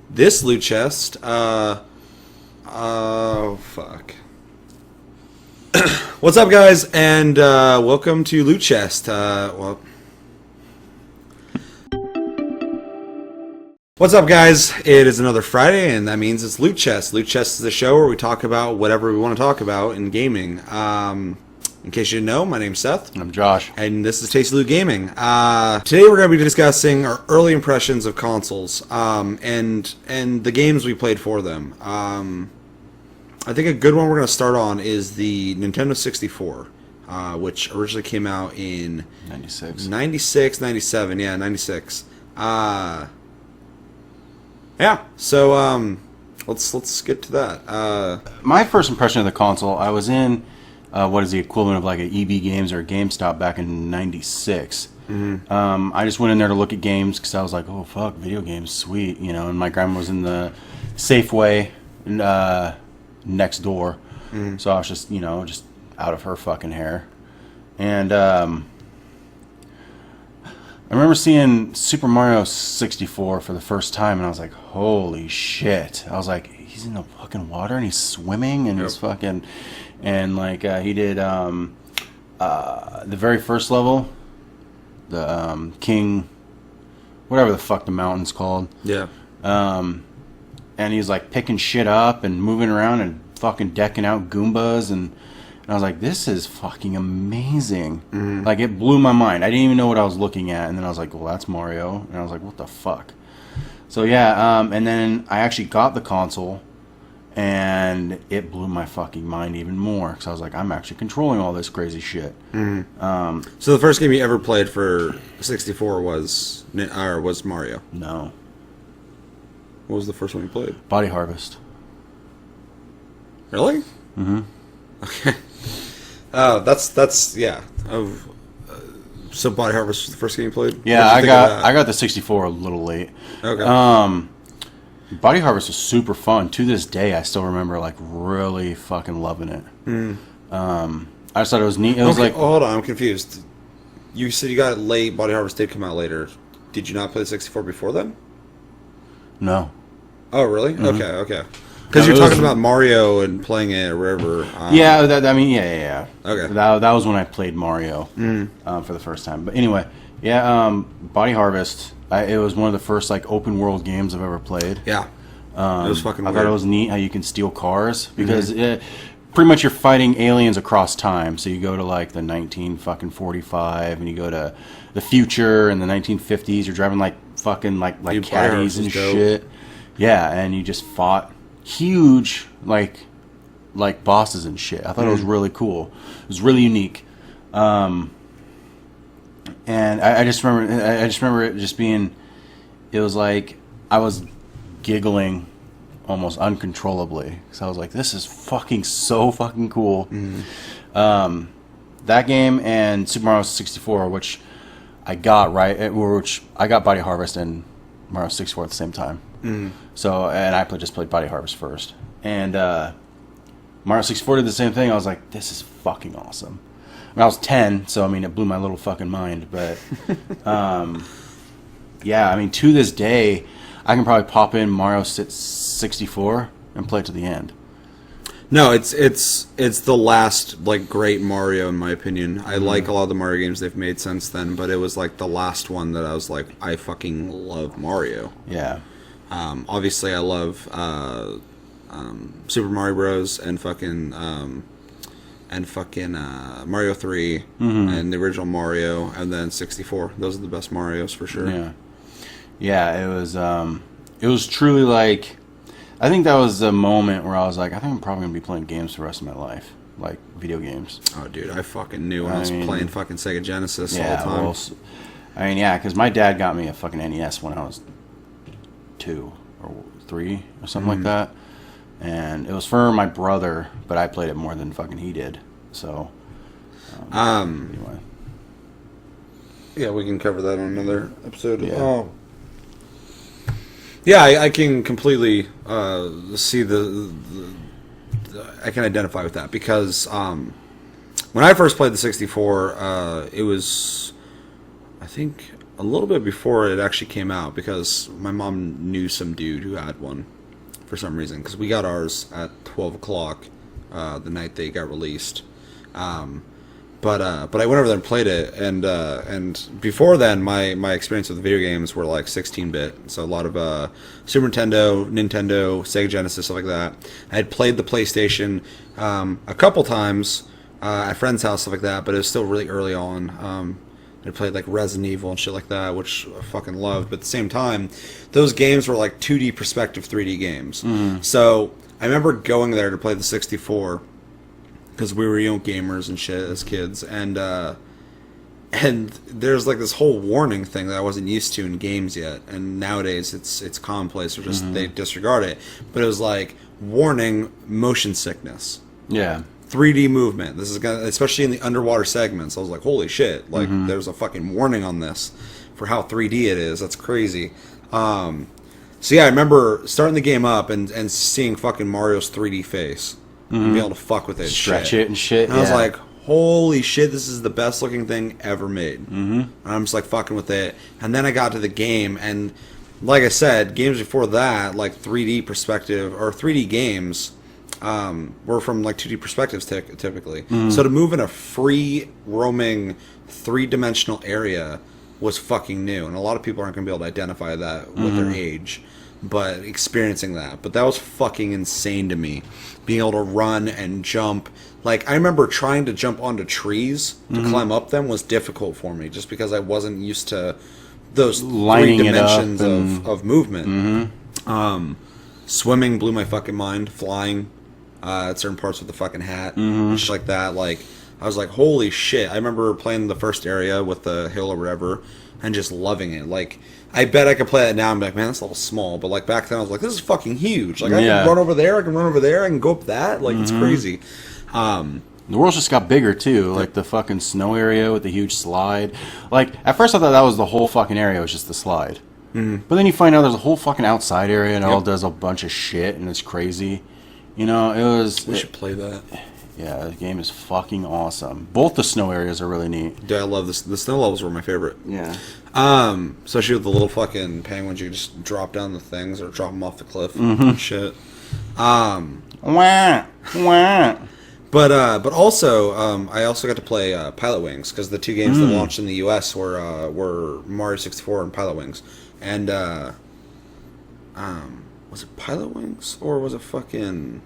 this loot chest. Fuck. What's up, guys, and welcome to Loot Chest. What's up, guys? It is another Friday, and that means it's Loot Chest. Loot Chest is the show where we talk about whatever we want to talk about in gaming. In case you didn't know, my name's Seth. I'm Josh. And this is Tasty Loot Gaming. Today we're going to be discussing our early impressions of consoles, and the games we played for them. I think a good one we're going to start on is the Nintendo 64, which originally came out in 96, 97, yeah, 96. Yeah, so let's get to that. My first impression of the console, I was in what is the equivalent of like an EB Games or a GameStop back in 96. Mm-hmm. I just went in there to look at games because I was like, oh fuck, video games, sweet, you know. And my grandma was in the Safeway next door, so I was just, you know, just out of her fucking hair. And I remember seeing Super Mario 64 for the first time, and I was like, holy shit. I was like, he's in the fucking water and he's swimming and he's fucking, and like he did the very first level, the King, whatever the fuck the mountain's called. Yeah. And he's like picking shit up and moving around and fucking decking out Goombas, and I was like, this is fucking amazing. Mm-hmm. Like, it blew my mind. I didn't even know what I was looking at, and then I was like, well, that's Mario, and I was like, what the fuck? So yeah, and then I actually got the console, and it blew my fucking mind even more, because I was like, I'm actually controlling all this crazy shit. Mm-hmm. So the first game you ever played for 64 was Mario? No. What was the first one you played? Body Harvest. Really? Mm-hmm. Okay. That's yeah. So Body Harvest was the first game you played? Yeah, I got the 64 a little late. Okay. Body Harvest was super fun. To this day, I still remember like really fucking loving it. I just thought it was neat. It was like, hold on, I'm confused. You said you got it late. Body Harvest did come out later. Did you not play the 64 before then? No. Oh, really? Mm-hmm. Okay. Because you're talking about Mario and playing it or wherever. Yeah. Okay. That was when I played Mario for the first time. But anyway, yeah. Body Harvest. It was one of the first like open world games I've ever played. Yeah. It was fucking weird. I thought it was neat how you can steal cars because pretty much you're fighting aliens across time. So you go to like the 1945 and you go to the future in the 1950s. You're driving like fucking like caddies and shit. Yeah, and you just fought huge like bosses and shit. I thought it was really cool. It was really unique. And I just remember it just being, it was like I was giggling almost uncontrollably because I was like, this is fucking so fucking cool. That game and Super Mario 64, which I got which I got Body Harvest and Mario 64 at the same time. So, and I just played Body Harvest first. And Mario 64 did the same thing. I was like, this is fucking awesome. I mean, I was 10, so I mean, it blew my little fucking mind. But yeah, I mean, to this day, I can probably pop in Mario 64 and play it to the end. No, it's the last like great Mario in my opinion. I like a lot of the Mario games they've made since then, but it was like the last one that I was like, I fucking love Mario. Yeah. Obviously, I love Super Mario Bros. and fucking Mario 3 and the original Mario, and then 64. Those are the best Marios for sure. Yeah. Yeah, it was truly like, I think that was the moment where I was like, I think I'm probably gonna be playing games for the rest of my life, like video games. Oh, dude, I fucking knew when I was playing fucking Sega Genesis all the time. Well, I mean, yeah, because my dad got me a fucking NES when I was 2 or 3 or something like that, and it was for my brother, but I played it more than fucking he did. So, anyway, yeah, we can cover that on another episode. Yeah. Yeah, I can completely see I can identify with that because when I first played the 64, it was, I think a little bit before it actually came out because my mom knew some dude who had one for some reason. Because we got ours at 12 o'clock the night they got released. But I went over there and played it, and before then, my experience with video games were like 16-bit, so a lot of Super Nintendo, Sega Genesis, stuff like that. I had played the PlayStation a couple times at friends' house, stuff like that, but it was still really early on. I played like Resident Evil and shit like that, which I fucking loved. But at the same time, those games were like 2D perspective 3D games. Mm-hmm. So I remember going there to play the 64 because we were young gamers and shit as kids, and there's like this whole warning thing that I wasn't used to in games yet, and nowadays it's commonplace or just they disregard it. But it was like warning motion sickness. Yeah. 3D movement. This is gonna, especially in the underwater segments. I was like, holy shit! Like, there's a fucking warning on this for how 3D it is. That's crazy. So yeah, I remember starting the game up and seeing fucking Mario's 3D face and being able to fuck with it, stretch it and shit. And I was like, holy shit! This is the best looking thing ever made. Mm-hmm. And I'm just like fucking with it. And then I got to the game, and like I said, games before that, like 3D perspective or 3D games. Were from like 2D perspectives typically. So to move in a free roaming 3-dimensional area was fucking new, and a lot of people aren't going to be able to identify that with their age, but experiencing that. But that was fucking insane to me, being able to run and jump. Like, I remember trying to jump onto trees to climb up them was difficult for me, just because I wasn't used to those lining 3 dimensions of movement. Swimming blew my fucking mind. Flying at certain parts with the fucking hat and shit like that. Like, I was like, holy shit. I remember playing the first area with the hill or whatever and just loving it. Like, I bet I could play that now and be like, man, that's a little small. But like back then I was like, this is fucking huge. Like, I can run over there, I can run over there, I can go up that. Like, it's crazy. The world just got bigger too, like the fucking snow area with the huge slide. Like, at first I thought that was the whole fucking area, was just the slide. But then you find out there's a whole fucking outside area and it all does a bunch of shit and it's crazy. You know, it was... We should play that. Yeah, the game is fucking awesome. Both the snow areas are really neat. Yeah, I love this. The snow levels were my favorite. Yeah. Especially with the little fucking penguins, you just drop down the things or drop them off the cliff and shit. Wah, wah. But also, I also got to play Pilot Wings, because the 2 games that launched in the U.S. were Mario 64 and Pilot Wings. And, was it Pilot Wings, or was it fucking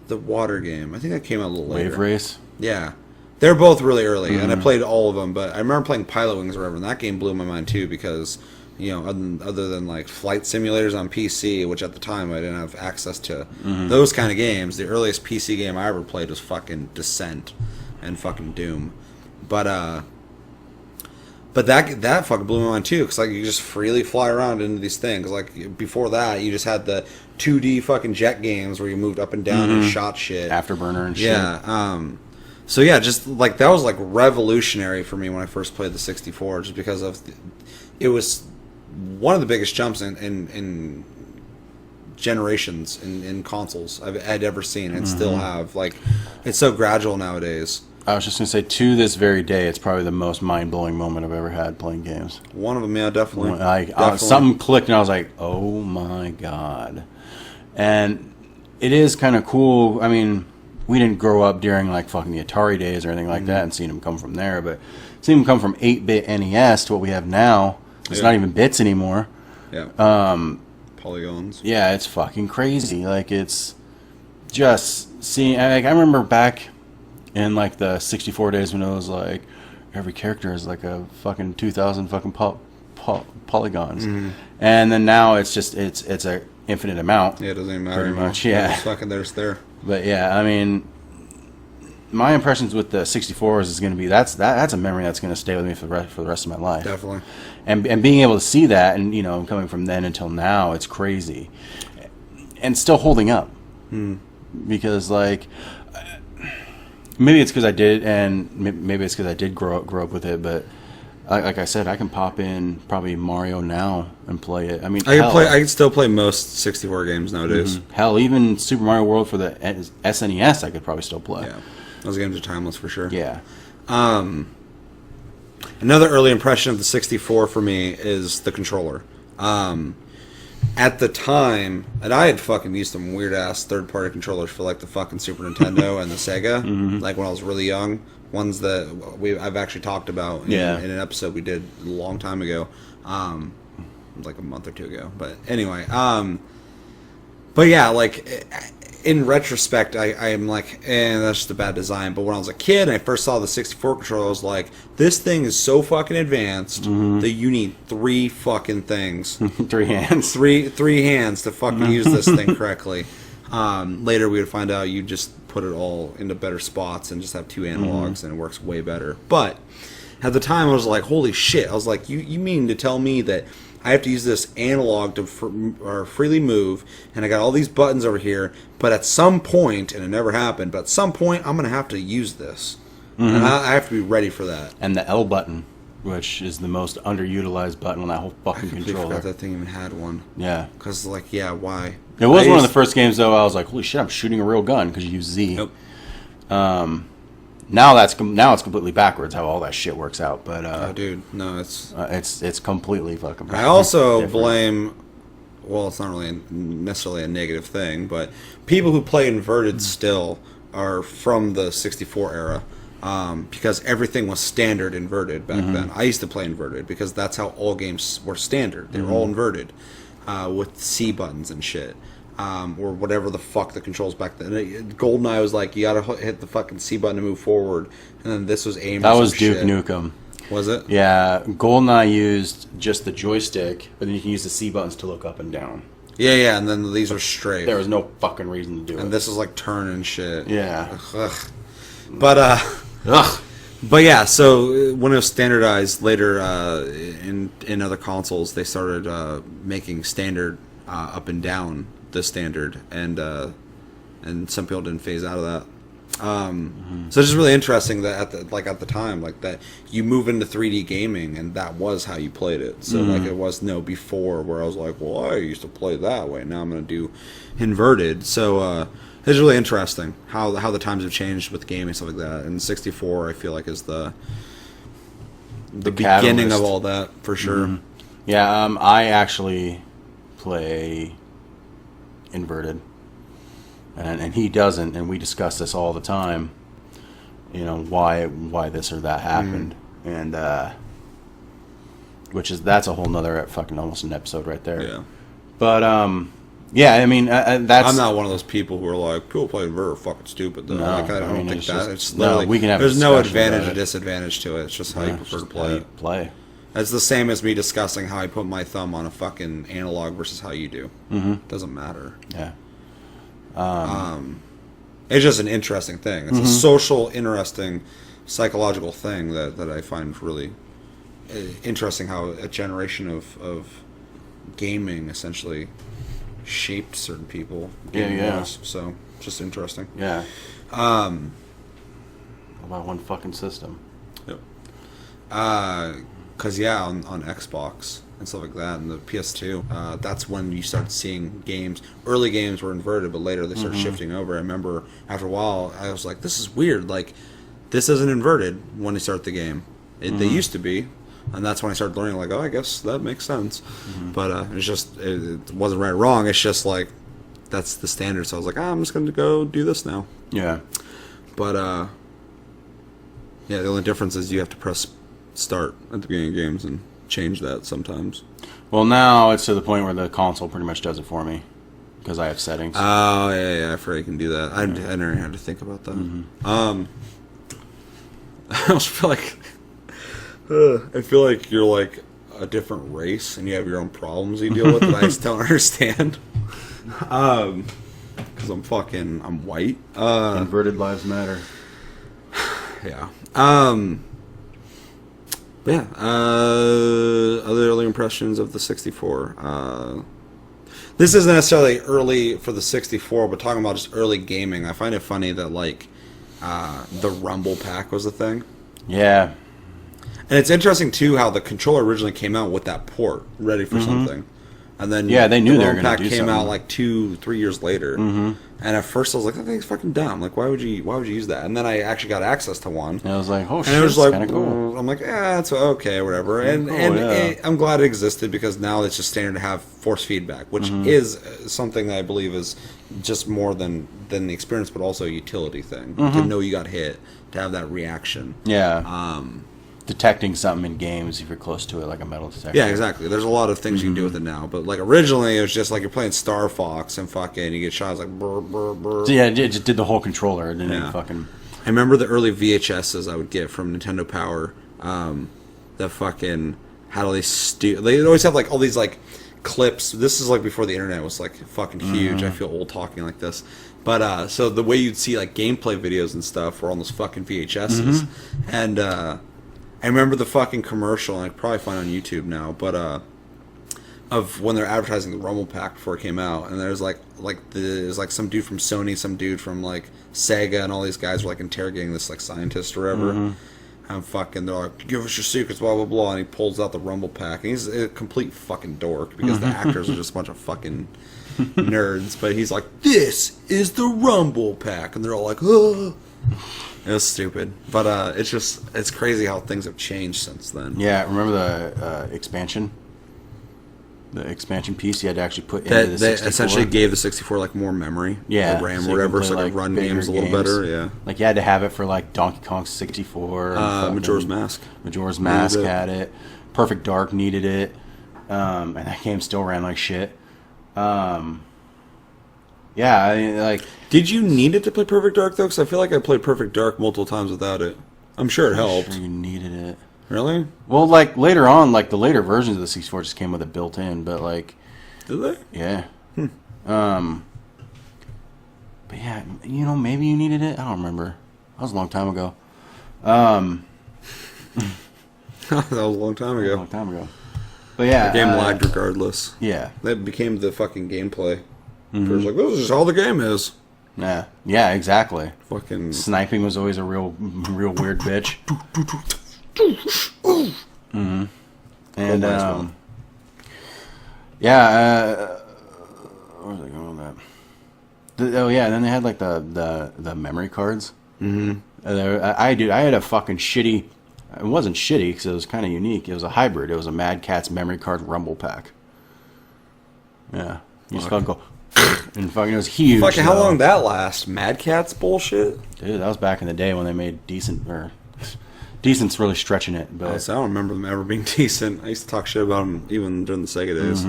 the water game? I think that came out a little later. Wave Race? Yeah. They're both really early, and I played all of them, but I remember playing Pilot Wings or whatever, and that game blew my mind too, because, you know, other than like flight simulators on PC, which at the time I didn't have access to those kind of games, the earliest PC game I ever played was fucking Descent and fucking Doom. But that fucking blew my mind too, because like you just freely fly around into these things. Like before that, you just had the 2D fucking jet games where you moved up and down and shot shit. Afterburner and shit. Yeah. So yeah, just like that was like revolutionary for me when I first played the 64, just because of it was one of the biggest jumps in generations in consoles I'd ever seen, and still have. Like, it's so gradual nowadays. I was just going to say, to this very day, it's probably the most mind-blowing moment I've ever had playing games. One of them, yeah, definitely. Something clicked, and I was like, oh my god. And it is kind of cool. I mean, we didn't grow up during, like, fucking the Atari days or anything like that and seeing them come from there, but seeing them come from 8-bit NES to what we have now, it's not even bits anymore. Yeah. Polygons. Yeah, it's fucking crazy. Like, it's just seeing... Like, I remember back... in like the 64 days when it was like every character is like a fucking 2,000 fucking polygons, and then now it's just it's a infinite amount. Yeah, it doesn't even matter pretty anymore. much. Yeah, it's fucking there's there. But yeah, I mean, my impressions with the 64s is going to be that's a memory that's going to stay with me for the rest of my life. Definitely. And being able to see that, and you know, coming from then until now, it's crazy, and still holding up, because like. Maybe it's because I did, and maybe it's because I did grow up with it. But like I said, I can pop in probably Mario now and play it. I mean, I can still play most 64 games nowadays. Hell, even Super Mario World for the SNES, I could probably still play. Yeah, those games are timeless for sure. Yeah. Another early impression of the 64 for me is the controller. At the time, and I had fucking used some weird ass third party controllers for like the fucking Super Nintendo and the Sega, like when I was really young. Ones that I've actually talked about in an episode we did a long time ago, like a month or two ago. But anyway, but yeah, like in retrospect, I am like, that's just a bad design. But when I was a kid and I first saw the 64 controller, I was like, this thing is so fucking advanced that you need 3 fucking things. 3 hands. Three hands to fucking use this thing correctly. Later we would find out you just put it all into better spots and just have 2 analogs and it works way better. But at the time I was like, holy shit. I was like, you mean to tell me that I have to use this analog to freely move, and I got all these buttons over here, but at some point, and it never happened, but at some point I'm going to have to use this. And I have to be ready for that. And the L button, which is the most underutilized button on that whole fucking controller. I forgot that thing even had one. Yeah. Because, like, why? It was one of the first games, though, I was like, holy shit, I'm shooting a real gun, because you use Z. Nope. Now it's completely backwards how all that shit works out, but oh, dude, no, it's completely fucking. I also blame. Well, it's not really necessarily a negative thing, but people who play inverted still are from the 64 era, because everything was standard inverted back then. I used to play inverted because that's how all games were standard. They were all inverted, with C buttons and shit. Or whatever the fuck the controls back then. GoldenEye was like, you gotta hit the fucking C button to move forward, and then this was aimed. That was Duke Nukem. Was it? Yeah, GoldenEye used just the joystick, but then you can use the C buttons to look up and down. Yeah, and then these are straight. There was no fucking reason to do it. And this is like turn and shit. Yeah. Ugh. But But yeah, so when it was standardized later in other consoles, they started making standard up and down the standard, and some people didn't phase out of that. So it's just really interesting that at the time, like that you move into 3D gaming, and that was how you played it. So like it was no before where I was like, well, I used to play that way. Now I'm going to do inverted. So it's really interesting how the times have changed with gaming and stuff like that. And 64, I feel like, is the beginning of all that for sure. Yeah, I actually play inverted, and he doesn't, and we discuss this all the time, you know, why this or that happened, and that's a whole nother fucking almost an episode right there. Yeah, but yeah, I mean, that's. I'm not one of those people who are like, people play inverted are fucking stupid though. No, like, I don't think it's that. just, It's literally, we can have there's no discussion advantage about or it. disadvantage to it. It's just how you prefer to play it. Play. It's the same as me discussing how I put my thumb on a fucking analog versus how you do. Doesn't matter. Yeah. It's just an interesting thing. It's a social, interesting, psychological thing that I find really interesting, how a generation of gaming essentially shaped certain people. Yeah. So, just interesting. Yeah. About one fucking system. Yep. Because, on Xbox and stuff like that, and the PS2, that's when you start seeing games. Early games were inverted, but later they started shifting over. I remember after a while, I was like, this is weird. Like, this isn't inverted when you start the game. They used to be, and that's when I started learning, like, oh, I guess that makes sense. But it's just, it wasn't right or wrong. It's just like, that's the standard. So I was like, I'm just going to go do this now. Yeah. But, the only difference is you have to press start at the beginning of games and change that sometimes. Well, now it's to the point where the console pretty much does it for me because I have settings. Oh, yeah, I forgot you can do that. I never had to think about that. I also feel like you're like a different race and you have your own problems you deal with that I just don't understand. Because I'm white. Inverted lives matter. Yeah. But yeah, other early impressions of the 64. This isn't necessarily early for the 64, but talking about just early gaming, I find it funny that like the Rumble Pack was a thing. Yeah. And it's interesting too how the controller originally came out with that port ready for something. And then they knew the they were ROM gonna pack do came out something. like 2-3 years later. Mm-hmm. And at first I was like, that thing's fucking dumb. Like, why would you use that? And then I actually got access to one. And I was like, oh shit, And it was it's like, kind of cool. I'm like, yeah, it's okay, whatever. And cool, I'm glad it existed because now it's just standard to have force feedback, which Mm-hmm. is something that I believe is just more than the experience, but also a utility thing. Mm-hmm. To know you got hit, to have that reaction. Yeah. Detecting something in games if you're close to it, like a metal detector. Yeah, exactly. There's a lot of things you can do with it now, but like originally it was just like you're playing Star Fox and fucking you get shot. It's like brr, brr, brr. So yeah, it just did the whole controller. It didn't Yeah. fucking. I remember the early VHSs I would get from Nintendo Power. That fucking had all these they always have like all these like clips. This is like before the internet was like fucking huge. I feel old talking like this. But so the way you'd see like gameplay videos and stuff were on those fucking VHSs, and I remember the fucking commercial, and I could probably find it on YouTube now, but of when they're advertising the Rumble Pack before it came out, and there's there's like some dude from Sony, some dude from like Sega, and all these guys were like interrogating this like scientist or whatever. And fucking, they're like, give us your secrets, blah blah blah, and he pulls out the Rumble Pack, and he's a complete fucking dork because the actors are just a bunch of fucking nerds, but he's like, this is the Rumble Pack, and they're all like, oh. It was stupid, but it's crazy how things have changed since then. Yeah, remember the expansion? The expansion piece you had to actually put into That the they 64? essentially gave the 64 like more memory, Yeah, or RAM, so or you whatever, can so play, it could run bigger games a little better. Yeah, like you had to have it for like Donkey Kong 64. And Majora's Mask. Majora's Mask Needed it. had it. Perfect Dark needed it, and that game still ran like shit. Yeah, I mean, like. Did you need it to play Perfect Dark though? Because I feel like I played Perfect Dark multiple times without it. I'm sure it helped. Sure you needed it. Really? Well, like later on, like the later versions of the 64 just came with it built in, but like. Did they? Yeah. But yeah, maybe you needed it. I don't remember. That was a long time ago. That was a long time A ago. long time ago. But yeah. The game lagged regardless. Yeah. That became the fucking gameplay. It was like, this is all the game is. Yeah. Yeah, exactly. Fucking. Sniping was always a real weird bitch. And nice one. yeah, where was I going with that? Oh yeah, and then they had like the memory cards. Mm-hmm. I had a fucking shitty. It wasn't shitty because it was kind of unique. It was a hybrid. It was a Mad Catz memory card Rumble Pack. Yeah, you just go and fucking it was huge. Fucking how though. long did that last? Mad Catz bullshit? Dude, that was back in the day when they made decent or decent's really stretching it, but I don't remember them ever being decent. I used to talk shit about them even during the Sega days.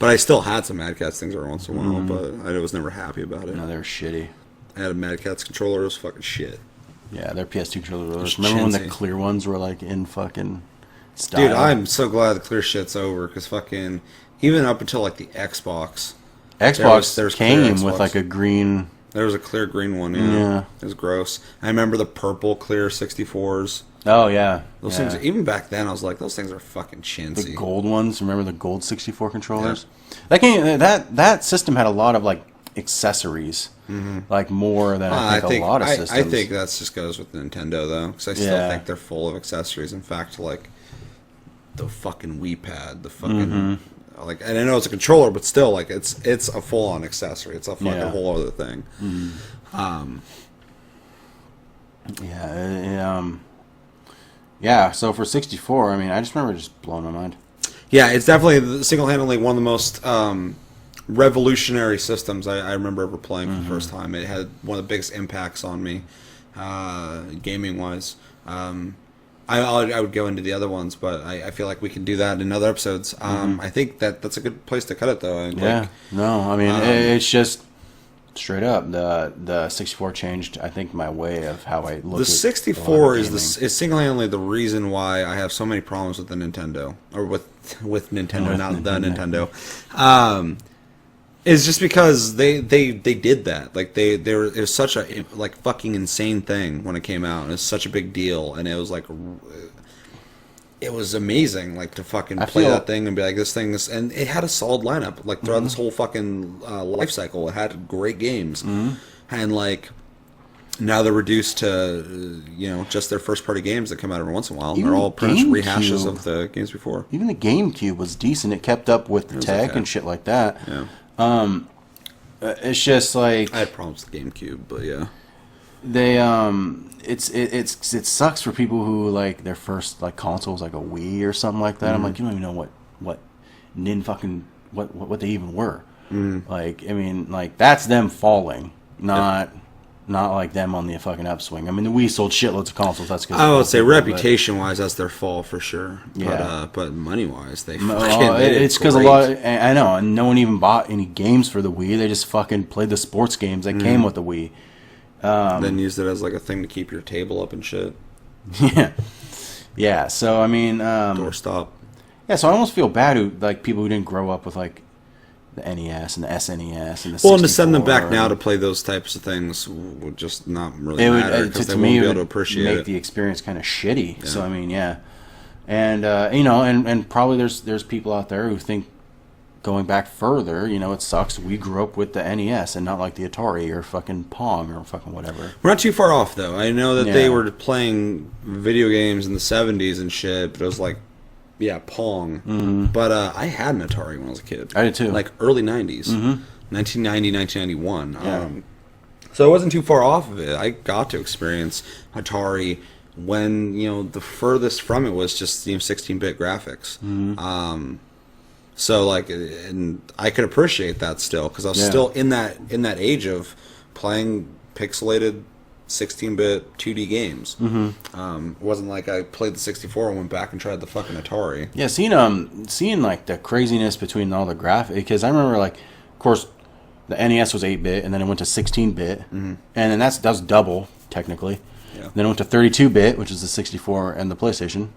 But I still had some Mad Catz things every once in a while, but I was never happy about it. no, they were shitty. I had a Mad Catz controller. It was fucking shit. Yeah, their PS2 controllers. Just Remember when the chintzy. clear ones were like in fucking style? Dude, I'm so glad the clear shit's over because fucking even up until like the Xbox, Xbox there's clear came Xbox. with like a green. there was a clear green one. Yeah, it was gross. I remember the purple clear 64s. Oh yeah, Those yeah. things, even back then, I was like, those things are fucking The chintzy. gold ones. Remember the gold 64 controllers? That game, that system had a lot of like accessories, like more than I think a lot of systems. I think that just goes with Nintendo though, because I still Yeah. think they're full of accessories. In fact, like the fucking Wii Pad, the fucking like, and I know it's a controller, but still, like it's a full on accessory. It's a fucking Yeah. whole other thing. Yeah. So for 64, I mean, I just remember just blowing my mind. Yeah, it's definitely single-handedly one of the most revolutionary systems I remember ever playing for the first time. It had one of the biggest impacts on me, gaming-wise. I would go into the other ones, but I feel like we can do that in other episodes. I think that's a good place to cut it, though. Yeah. No, I mean, it's just straight up. The 64 changed, I think, my way of how I look The at 64 gaming. is single-handedly the reason why I have so many problems with the Nintendo, or with Nintendo, not the Nintendo. Is just because they did that. Like it was such a like fucking insane thing when it came out. It was such a big deal, and it was like it was amazing, like to fucking play feel- that thing and be like, this thing is, and it had a solid lineup. Like throughout this whole fucking life cycle, it had great games, and like now they're reduced to just their first party games that come out every once in a while. And Even they're all pretty much rehashes GameCube. of the games before. Even the GameCube was decent. It kept up with the tech okay. and shit like that. Yeah. It's just like I had problems with the GameCube, but yeah. they it sucks for people who like their first like console was like a Wii or something like that. I'm like, you don't even know what what they even were. Like, I mean, like that's them falling, not like them on the fucking upswing. I mean, the Wii sold shitloads of consoles. That's because I would say reputation-wise, that's their fall for sure. Yeah. But money-wise, they it's because a lot. I know, and no one even bought any games for the Wii. They just fucking played the sports games that came with the Wii. Then used it as like a thing to keep your table up and shit. Yeah. So I mean, Doorstop. yeah. So I almost feel bad who like people who didn't grow up with like the NES and the SNES and the 64. Well, and to send them back now to play those types of things would just not really matter because they won't be able to appreciate make it. the experience kind of shitty. Yeah. So I mean, yeah, and and probably there's people out there who think going back further, it sucks. We grew up with the NES and not like the Atari or fucking Pong or fucking whatever. We're not too far off though. I know that they were playing video games in the 70s and shit, but it was like. Yeah, Pong. Mm-hmm. But I had an Atari when I was a kid. I did too. Like early 90s. 1990, 1991. Yeah. So I wasn't too far off of it. I got to experience Atari when, the furthest from it was just, 16-bit graphics. So, like, and I could appreciate that still because I was still in that age of playing pixelated 16-bit 2D games. It wasn't like I played the 64 and went back and tried the fucking Atari. Yeah, seeing like the craziness between all the graphics, because I remember like, of course, the NES was 8-bit and then it went to 16-bit, and then that's double technically. Yeah. Then it went to 32-bit, which is the 64 and the PlayStation.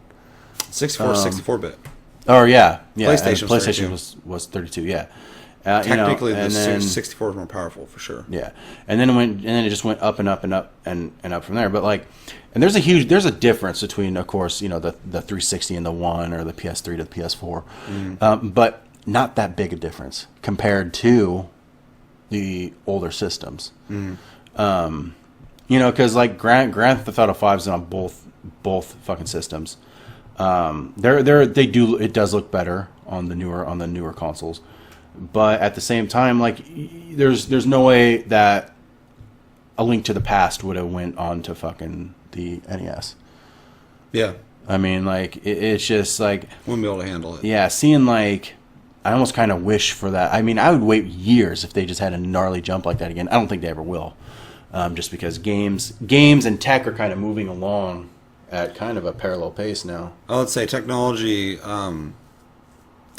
64 64-bit. Oh yeah. PlayStation was 32. Yeah. Technically, the 64 is more powerful for sure. Yeah, and then it just went up and up and up and up from there. But like, and there's a difference between, of course, the 360 and the One or the PS3 to the PS4, but not that big a difference compared to the older systems. Because like Grand Theft Auto 5 is on both fucking systems. It does look better on the newer consoles. But at the same time, like, there's no way that A Link to the Past would have went on to fucking the NES. Yeah. I mean, like, it's just, like... Wouldn't be able to handle it. Yeah, seeing, like... I almost kind of wish for that. I mean, I would wait years if they just had a gnarly jump like that again. I don't think they ever will. Just because games and tech are kind of moving along at kind of a parallel pace now. I would say technology...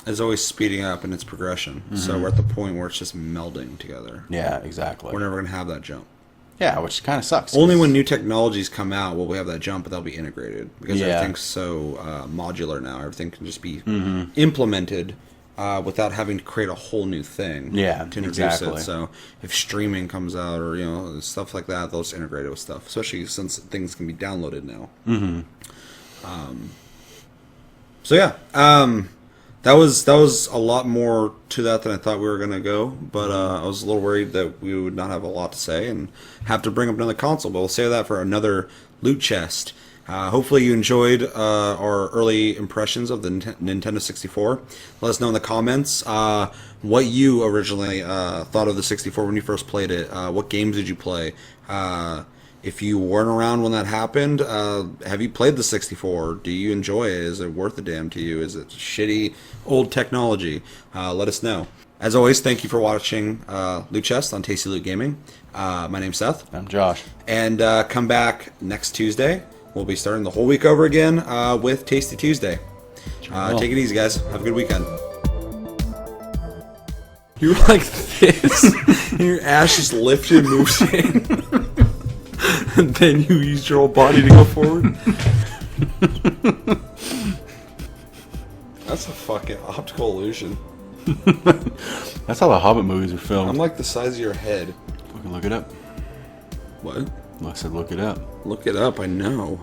is always speeding up in its progression. So we're at the point where it's just melding together. Yeah, exactly. We're never going to have that jump. Yeah, which kind of sucks. Only when new technologies come out will we have that jump, but they'll be integrated. Because Yeah. everything's so modular now. Everything can just be implemented without having to create a whole new thing Yeah, to introduce exactly. it. So if streaming comes out or, stuff like that, they'll just integrate it with stuff. Especially since things can be downloaded now. So yeah. That was a lot more to that than I thought we were going to go, but I was a little worried that we would not have a lot to say and have to bring up another console, but we'll save that for another loot chest. Hopefully you enjoyed our early impressions of the Nintendo 64. Let us know in the comments what you originally thought of the 64 when you first played it. What games did you play? If you weren't around when that happened, have you played the 64? Do you enjoy it? Is it worth a damn to you? Is it shitty old technology? Let us know. As always, thank you for watching Loot Chest on Tasty Loot Gaming. My name's Seth. I'm Josh. And come back next Tuesday. We'll be starting the whole week over again with Tasty Tuesday. Take it easy, guys. Have a good weekend. You're like this, and your ass just lifted and moves in. And then you use your whole body to go forward. That's a fucking optical illusion. That's how the Hobbit movies are filmed. I'm like the size of your head. Fucking look it up. What? I said look it up. Look it up, I know.